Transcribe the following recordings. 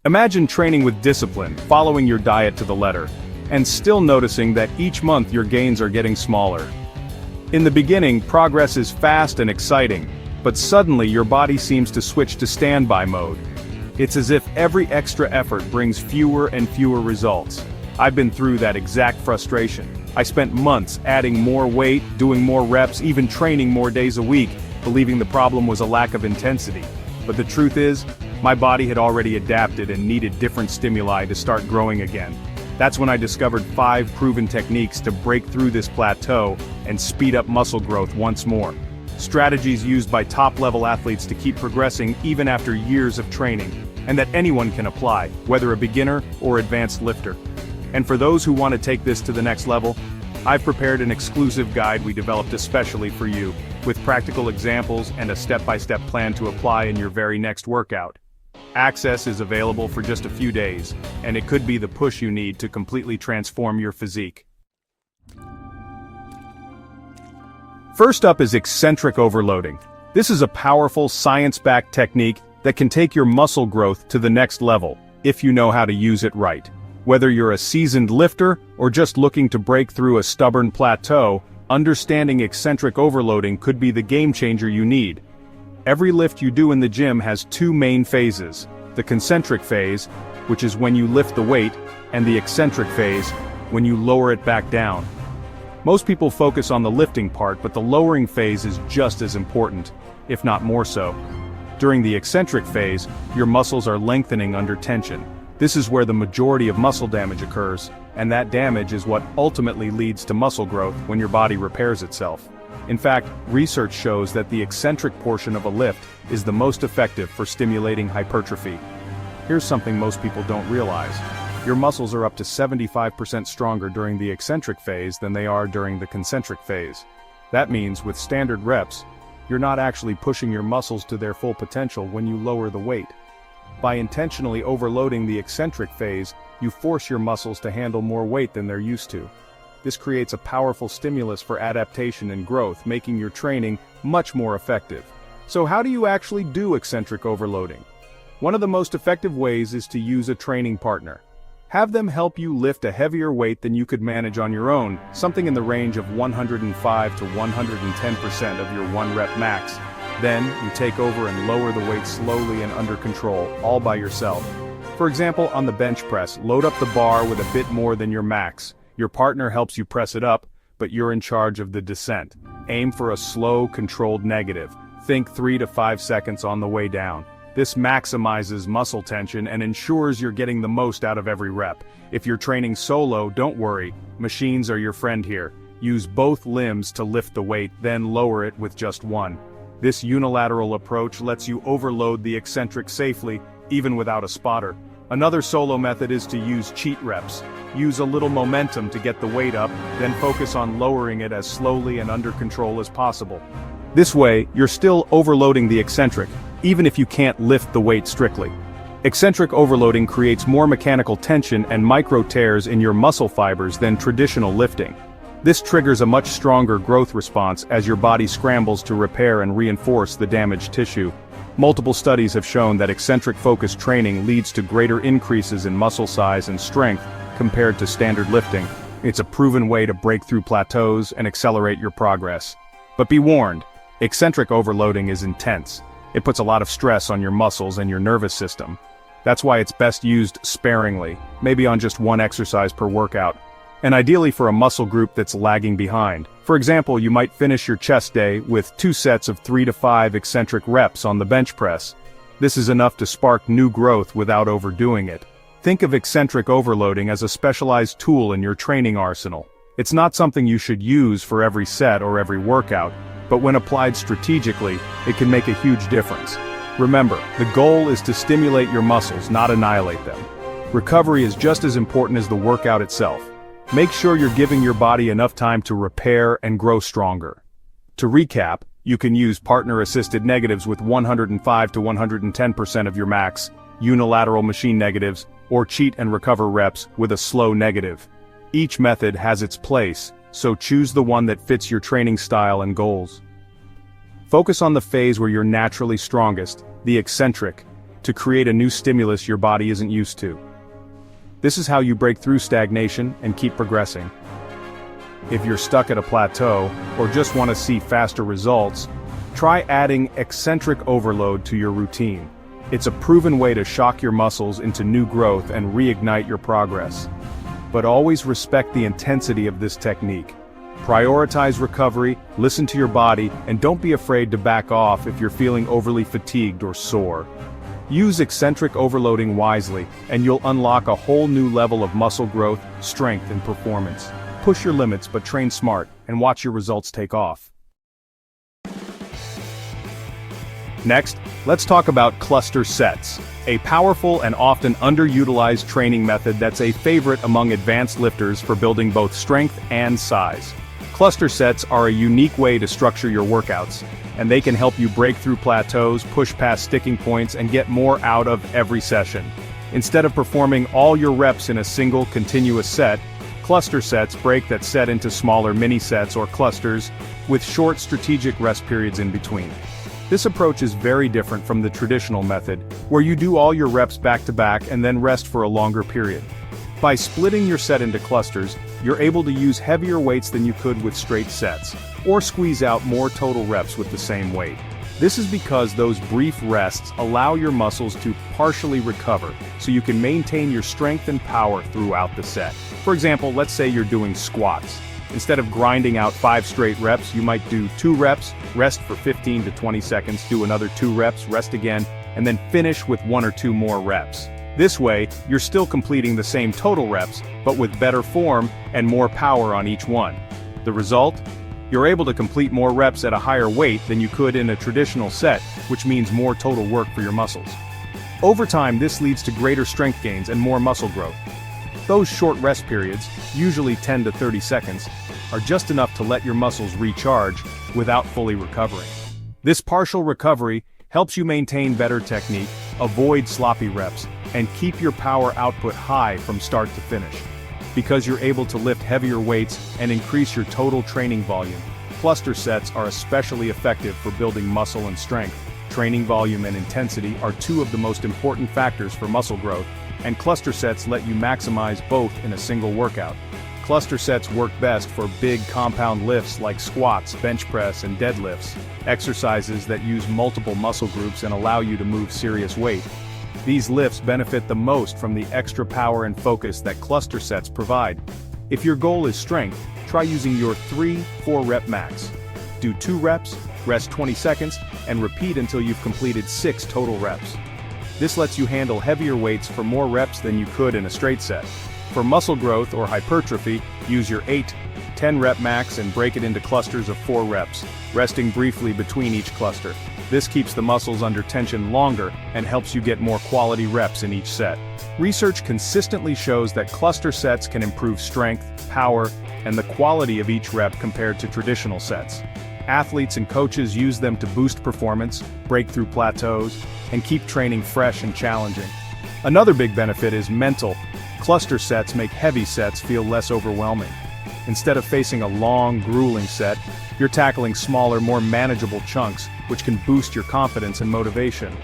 Imagine training with discipline, following your diet to the letter, and still noticing that each month your gains are getting smaller. In the beginning, progress is fast and exciting, but suddenly your body seems to switch to standby mode. It's as if every extra effort brings fewer and fewer results. I've been through that exact frustration. I spent months adding more weight, doing more reps, even training more days a week, believing the problem was a lack of intensity. But the truth is, my body had already adapted and needed different stimuli to start growing again. That's when I discovered 5 proven techniques to break through this plateau and speed up muscle growth once more. Strategies used by top-level athletes to keep progressing even after years of training, and that anyone can apply, whether a beginner or advanced lifter. And for those who want to take this to the next level, I've prepared an exclusive guide we developed especially for you, with practical examples and a step-by-step plan to apply in your very next workout. Access is available for just a few days, and it could be the push you need to completely transform your physique. First up is eccentric overloading. This is a powerful, science-backed technique that can take your muscle growth to the next level, if you know how to use it right. Whether you're a seasoned lifter or just looking to break through a stubborn plateau, understanding eccentric overloading could be the game changer you need. Every lift you do in the gym has 2 main phases: the concentric phase, which is when you lift the weight, and the eccentric phase, when you lower it back down. Most people focus on the lifting part, but the lowering phase is just as important, if not more so. During the eccentric phase, your muscles are lengthening under tension. This is where the majority of muscle damage occurs, and that damage is what ultimately leads to muscle growth when your body repairs itself. In fact, research shows that the eccentric portion of a lift is the most effective for stimulating hypertrophy. Here's something most people don't realize. Your muscles are up to 75% stronger during the eccentric phase than they are during the concentric phase. That means, with standard reps, you're not actually pushing your muscles to their full potential when you lower the weight. By intentionally overloading the eccentric phase, you force your muscles to handle more weight than they're used to. This creates a powerful stimulus for adaptation and growth, making your training much more effective. So how do you actually do eccentric overloading? One of the most effective ways is to use a training partner. Have them help you lift a heavier weight than you could manage on your own, something in the range of 105 to 110% of your 1 rep max. Then, you take over and lower the weight slowly and under control, all by yourself. For example, on the bench press, load up the bar with a bit more than your max. Your partner helps you press it up, but you're in charge of the descent. Aim for a slow, controlled negative. Think 3 to 5 seconds on the way down. This maximizes muscle tension and ensures you're getting the most out of every rep. If you're training solo, don't worry. Machines are your friend here. Use both limbs to lift the weight, then lower it with just one. This unilateral approach lets you overload the eccentric safely, even without a spotter. Another solo method is to use cheat reps. Use a little momentum to get the weight up, then focus on lowering it as slowly and under control as possible. This way, you're still overloading the eccentric, even if you can't lift the weight strictly. Eccentric overloading creates more mechanical tension and micro tears in your muscle fibers than traditional lifting. This triggers a much stronger growth response as your body scrambles to repair and reinforce the damaged tissue. Multiple studies have shown that eccentric-focused training leads to greater increases in muscle size and strength compared to standard lifting. It's a proven way to break through plateaus and accelerate your progress. But be warned, eccentric overloading is intense. It puts a lot of stress on your muscles and your nervous system. That's why it's best used sparingly, maybe on just 1 exercise per workout, and ideally for a muscle group that's lagging behind. For example, you might finish your chest day with 2 sets of 3 to 5 eccentric reps on the bench press. This is enough to spark new growth without overdoing it. Think of eccentric overloading as a specialized tool in your training arsenal. It's not something you should use for every set or every workout, but when applied strategically, it can make a huge difference. Remember, the goal is to stimulate your muscles, not annihilate them. Recovery is just as important as the workout itself. Make sure you're giving your body enough time to repair and grow stronger. To recap, you can use partner-assisted negatives with 105 to 110% of your max, unilateral machine negatives, or cheat and recover reps with a slow negative. Each method has its place, so choose the one that fits your training style and goals. Focus on the phase where you're naturally strongest, the eccentric. to create a new stimulus your body isn't used to. This is how you break through stagnation and keep progressing. If you're stuck at a plateau, or just want to see faster results, try adding eccentric overload to your routine. It's a proven way to shock your muscles into new growth and reignite your progress. But always respect the intensity of this technique. Prioritize recovery, listen to your body, and don't be afraid to back off if you're feeling overly fatigued or sore. Use eccentric overloading wisely, and you'll unlock a whole new level of muscle growth, strength, and performance. Push your limits but train smart, and watch your results take off. Next, let's talk about cluster sets, a powerful and often underutilized training method that's a favorite among advanced lifters for building both strength and size. Cluster sets are a unique way to structure your workouts, and they can help you break through plateaus, push past sticking points, and get more out of every session. Instead of performing all your reps in a single continuous set, cluster sets break that set into smaller mini-sets or clusters, with short strategic rest periods in between. This approach is very different from the traditional method, where you do all your reps back-to-back and then rest for a longer period. By splitting your set into clusters, you're able to use heavier weights than you could with straight sets, or squeeze out more total reps with the same weight. This is because those brief rests allow your muscles to partially recover, so you can maintain your strength and power throughout the set. For example, let's say you're doing squats. Instead of grinding out 5 straight reps, you might do 2 reps, rest for 15 to 20 seconds, do another 2 reps, rest again, and then finish with 1 or 2 more reps. This way, you're still completing the same total reps, but with better form and more power on each one. The result? You're able to complete more reps at a higher weight than you could in a traditional set, which means more total work for your muscles. Over time, this leads to greater strength gains and more muscle growth. Those short rest periods, usually 10 to 30 seconds, are just enough to let your muscles recharge without fully recovering. This partial recovery helps you maintain better technique, avoid sloppy reps, and keep your power output high from start to finish. Because you're able to lift heavier weights and increase your total training volume, cluster sets are especially effective for building muscle and strength. Training volume and intensity are 2 of the most important factors for muscle growth, and cluster sets let you maximize both in a single workout. Cluster sets work best for big compound lifts like squats, bench press, and deadlifts, exercises that use multiple muscle groups and allow you to move serious weight. These lifts benefit the most from the extra power and focus that cluster sets provide. If your goal is strength, try using your 3-4 rep max. Do 2 reps, rest 20 seconds, and repeat until you've completed 6 total reps. This lets you handle heavier weights for more reps than you could in a straight set. For muscle growth or hypertrophy, use your 8-10 rep max and break it into clusters of 4 reps, resting briefly between each cluster. This keeps the muscles under tension longer and helps you get more quality reps in each set. Research consistently shows that cluster sets can improve strength, power, and the quality of each rep compared to traditional sets. Athletes and coaches use them to boost performance, break through plateaus, and keep training fresh and challenging. Another big benefit is mental. Cluster sets make heavy sets feel less overwhelming. Instead of facing a long, grueling set, you're tackling smaller, more manageable chunks, which can boost your confidence and motivation.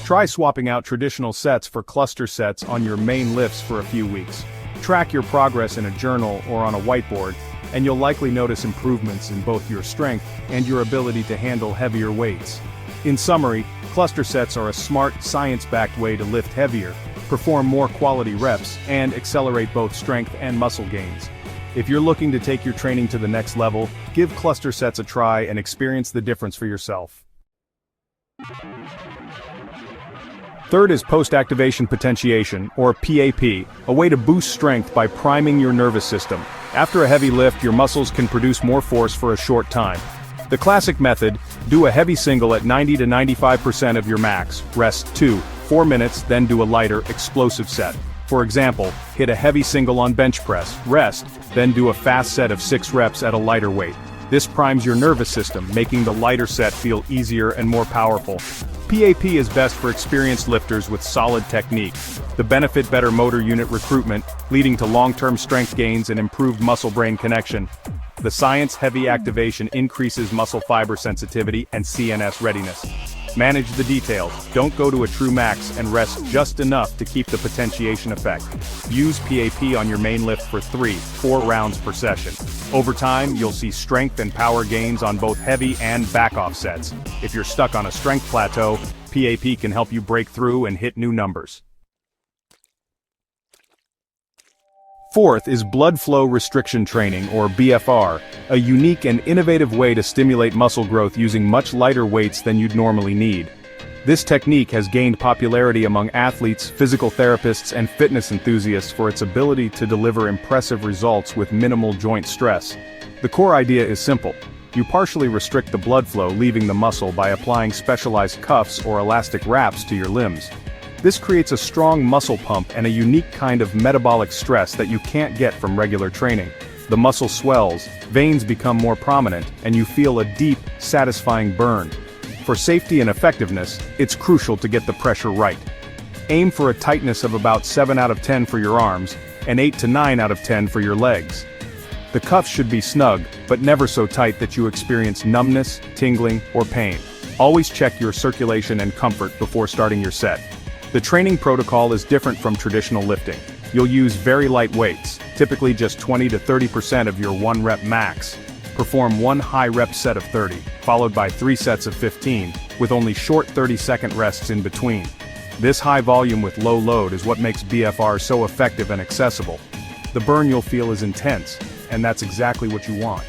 Try swapping out traditional sets for cluster sets on your main lifts for a few weeks. Track your progress in a journal or on a whiteboard, and you'll likely notice improvements in both your strength and your ability to handle heavier weights. In summary, cluster sets are a smart, science-backed way to lift heavier, perform more quality reps, and accelerate both strength and muscle gains. If you're looking to take your training to the next level, give cluster sets a try and experience the difference for yourself. Third is post-activation potentiation, or PAP, a way to boost strength by priming your nervous system. After a heavy lift, your muscles can produce more force for a short time. The classic method: do a heavy single at 90 to 95% of your max, rest 2-4 minutes, then do a lighter, explosive set. For example, hit a heavy single on bench press, rest, then do a fast set of 6 reps at a lighter weight. This primes your nervous system, making the lighter set feel easier and more powerful. PAP is best for experienced lifters with solid technique. The benefit: better motor unit recruitment, leading to long-term strength gains and improved muscle-brain connection. The science: heavy activation increases muscle fiber sensitivity and CNS readiness. Manage the details, don't go to a true max and rest just enough to keep the potentiation effect. Use PAP on your main lift for 3-4 rounds per session. Over time, you'll see strength and power gains on both heavy and back-off sets. If you're stuck on a strength plateau, PAP can help you break through and hit new numbers. Fourth is blood flow restriction training, or BFR, a unique and innovative way to stimulate muscle growth using much lighter weights than you'd normally need. This technique has gained popularity among athletes, physical therapists, and fitness enthusiasts for its ability to deliver impressive results with minimal joint stress. The core idea is simple. You partially restrict the blood flow leaving the muscle by applying specialized cuffs or elastic wraps to your limbs. This creates a strong muscle pump and a unique kind of metabolic stress that you can't get from regular training. The muscle swells, veins become more prominent, and you feel a deep, satisfying burn. For safety and effectiveness, it's crucial to get the pressure right. Aim for a tightness of about 7 out of 10 for your arms, and 8 to 9 out of 10 for your legs. The cuffs should be snug, but never so tight that you experience numbness, tingling, or pain. Always check your circulation and comfort before starting your set. The training protocol is different from traditional lifting. You'll use very light weights, typically just 20 to 30% of your 1 rep max. Perform 1 high rep set of 30, followed by 3 sets of 15, with only short 30-second rests in between. This high volume with low load is what makes BFR so effective and accessible. The burn you'll feel is intense, and that's exactly what you want.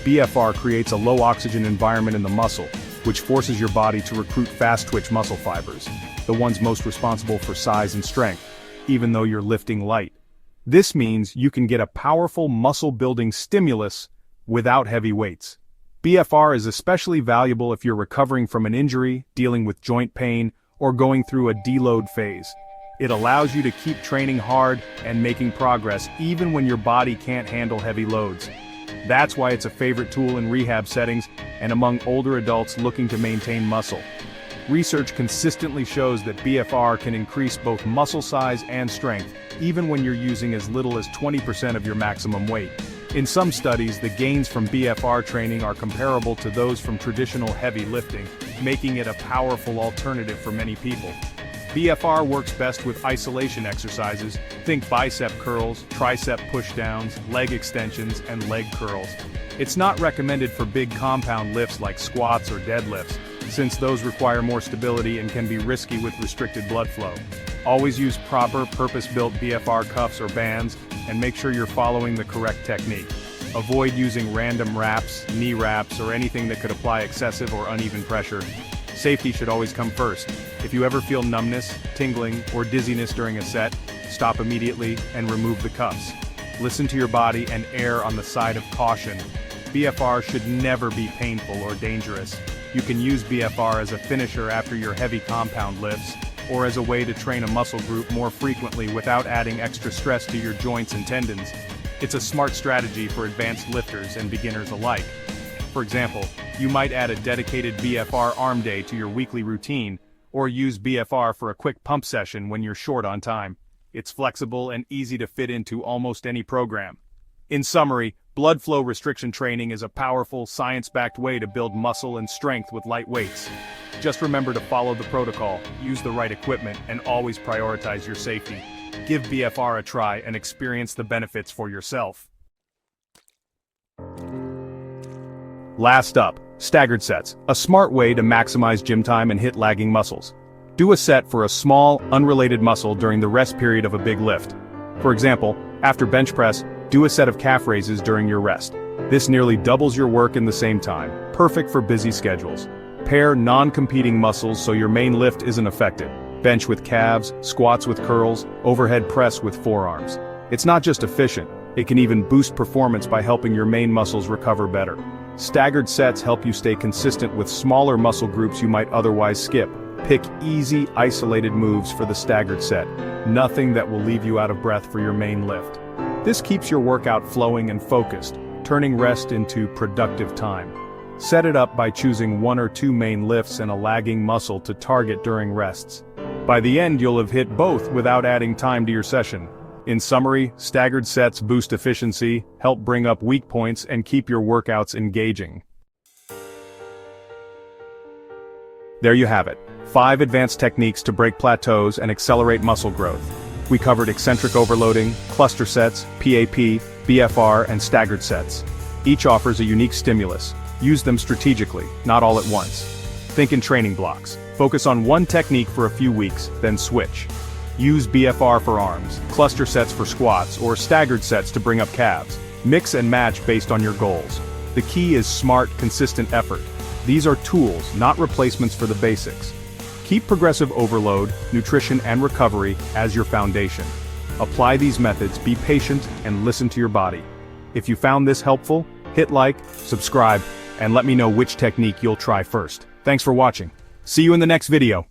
BFR creates a low oxygen environment in the muscle, which forces your body to recruit fast-twitch muscle fibers, the ones most responsible for size and strength, even though you're lifting light. This means you can get a powerful muscle-building stimulus without heavy weights. BFR is especially valuable if you're recovering from an injury, dealing with joint pain, or going through a deload phase. It allows you to keep training hard and making progress even when your body can't handle heavy loads. That's why it's a favorite tool in rehab settings and among older adults looking to maintain muscle. Research consistently shows that BFR can increase both muscle size and strength, even when you're using as little as 20% of your maximum weight. In some studies, the gains from BFR training are comparable to those from traditional heavy lifting, making it a powerful alternative for many people. BFR works best with isolation exercises. Think bicep curls, tricep pushdowns, leg extensions, and leg curls. It's not recommended for big compound lifts like squats or deadlifts, since those require more stability and can be risky with restricted blood flow. Always use proper, purpose-built BFR cuffs or bands, and make sure you're following the correct technique. Avoid using random wraps, knee wraps, or anything that could apply excessive or uneven pressure. Safety should always come first. If you ever feel numbness, tingling, or dizziness during a set, stop immediately and remove the cuffs. Listen to your body and err on the side of caution. BFR should never be painful or dangerous. You can use BFR as a finisher after your heavy compound lifts, or as a way to train a muscle group more frequently without adding extra stress to your joints and tendons. It's a smart strategy for advanced lifters and beginners alike. For example, you might add a dedicated BFR arm day to your weekly routine, or use BFR for a quick pump session when you're short on time. It's flexible and easy to fit into almost any program. In summary, blood flow restriction training is a powerful, science-backed way to build muscle and strength with light weights. Just remember to follow the protocol, use the right equipment, and always prioritize your safety. Give BFR a try and experience the benefits for yourself. Last up, staggered sets, a smart way to maximize gym time and hit lagging muscles. Do a set for a small, unrelated muscle during the rest period of a big lift. For example, after bench press, do a set of calf raises during your rest. This nearly doubles your work in the same time, perfect for busy schedules. Pair non-competing muscles so your main lift isn't affected. Bench with calves, squats with curls, overhead press with forearms. It's not just efficient, it can even boost performance by helping your main muscles recover better. Staggered sets help you stay consistent with smaller muscle groups you might otherwise skip. Pick easy, isolated moves for the staggered set. Nothing that will leave you out of breath for your main lift. This keeps your workout flowing and focused, turning rest into productive time. Set it up by choosing 1 or 2 main lifts and a lagging muscle to target during rests. By the end, you'll have hit both without adding time to your session. In summary, staggered sets boost efficiency, help bring up weak points, and keep your workouts engaging. There you have it. 5 advanced techniques to break plateaus and accelerate muscle growth. We covered eccentric overloading, cluster sets, PAP, BFR, and staggered sets. Each offers a unique stimulus. Use them strategically, not all at once. Think in training blocks. Focus on one technique for a few weeks, then switch. Use BFR for arms, cluster sets for squats, or staggered sets to bring up calves. Mix and match based on your goals. The key is smart, consistent effort. These are tools, not replacements for the basics. Keep progressive overload, nutrition, and recovery as your foundation. Apply these methods, be patient, and listen to your body. If you found this helpful, hit like, subscribe, and let me know which technique you'll try first. Thanks for watching. See you in the next video.